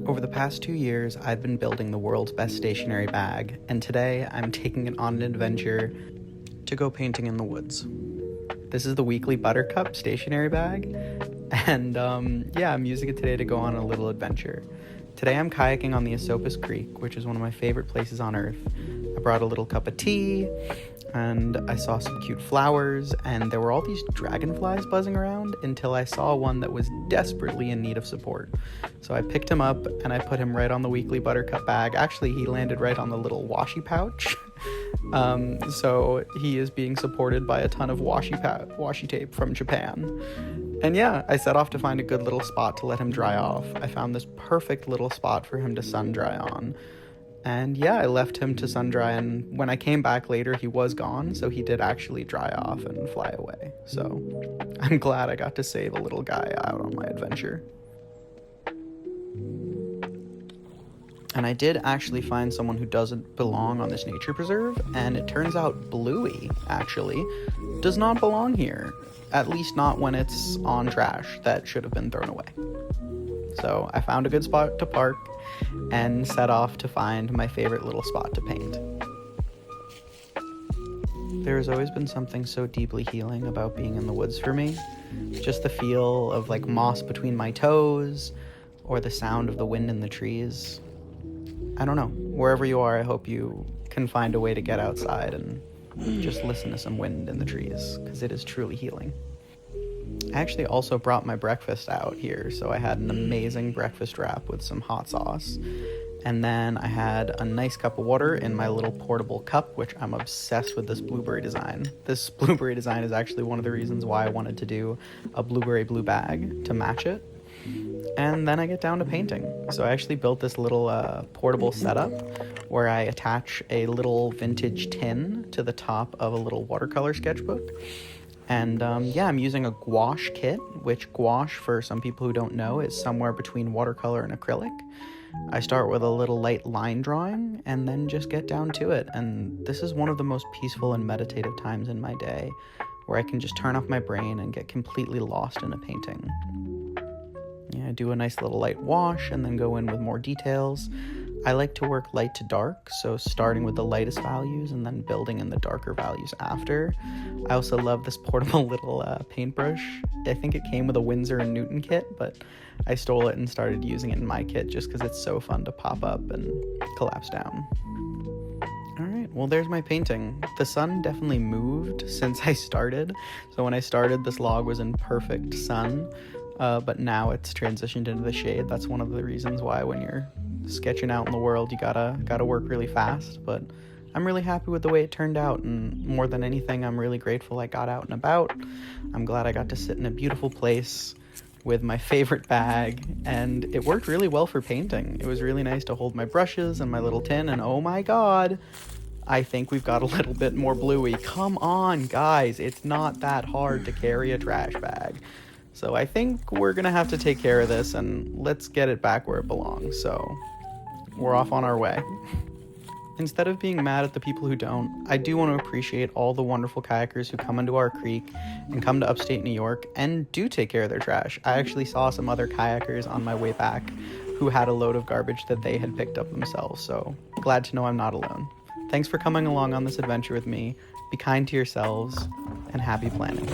Over the past 2 years, I've been building the world's best stationery bag, and today I'm taking it on an adventure to go painting in the woods. This is the weekly Buttercup stationery bag, and I'm using it today to go on a little adventure. Today I'm kayaking on the Esopus Creek, which is one of my favorite places on earth. I brought a little cup of tea, and I saw some cute flowers, and there were all these dragonflies buzzing around until I saw one that was desperately in need of support. So I picked him up and I put him right on the weekly Buttercup bag. Actually, he landed right on the little washi pouch. So he is being supported by a ton of washi tape from Japan. And yeah, I set off to find a good little spot to let him dry off. I found this perfect little spot for him to sun dry on. And yeah, I left him to sun dry, and when I came back later, he was gone, so he did actually dry off and fly away. So I'm glad I got to save a little guy out on my adventure. And I did actually find someone who doesn't belong on this nature preserve, and it turns out Bluey, actually, does not belong here. At least not when it's on trash that should have been thrown away. So I found a good spot to park and set off to find my favorite little spot to paint. There has always been something so deeply healing about being in the woods for me. Just the feel of like moss between my toes, or the sound of the wind in the trees. I don't know, wherever you are, I hope you can find a way to get outside and just listen to some wind in the trees, because it is truly healing. I actually also brought my breakfast out here, so I had an amazing breakfast wrap with some hot sauce. And then I had a nice cup of water in my little portable cup, which I'm obsessed with this blueberry design. This blueberry design is actually one of the reasons why I wanted to do a blueberry blue bag to match it. And then I get down to painting. So I actually built this little portable setup where I attach a little vintage tin to the top of a little watercolor sketchbook. And I'm using a gouache kit, which gouache, for some people who don't know, is somewhere between watercolor and acrylic. I start with a little light line drawing and then just get down to it. And this is one of the most peaceful and meditative times in my day, where I can just turn off my brain and get completely lost in a painting. Yeah, I do a nice little light wash and then go in with more details. I like to work light to dark, so starting with the lightest values and then building in the darker values after. I also love this portable little paintbrush. I think it came with a Winsor & Newton kit, but I stole it and started using it in my kit just because it's so fun to pop up and collapse down. Alright, well there's my painting. The sun definitely moved since I started. So when I started, this log was in perfect sun, but now it's transitioned into the shade. That's one of the reasons why when you're sketching out in the world, you gotta work really fast. But I'm really happy with the way it turned out, and more than anything, I'm really grateful I got out and about. I'm glad I got to sit in a beautiful place with my favorite bag, and it worked really well for painting. It was really nice to hold my brushes and my little tin, and oh my god, I think we've got a little bit more Bluey. Come on, guys, it's not that hard to carry a trash bag. So I think we're gonna have to take care of this, and let's get it back where it belongs. So we're off on our way. Instead of being mad at the people who don't, I do want to appreciate all the wonderful kayakers who come into our creek and come to upstate New York and do take care of their trash. I actually saw some other kayakers on my way back who had a load of garbage that they had picked up themselves, so glad to know I'm not alone. Thanks for coming along on this adventure with me. Be kind to yourselves, and happy planning.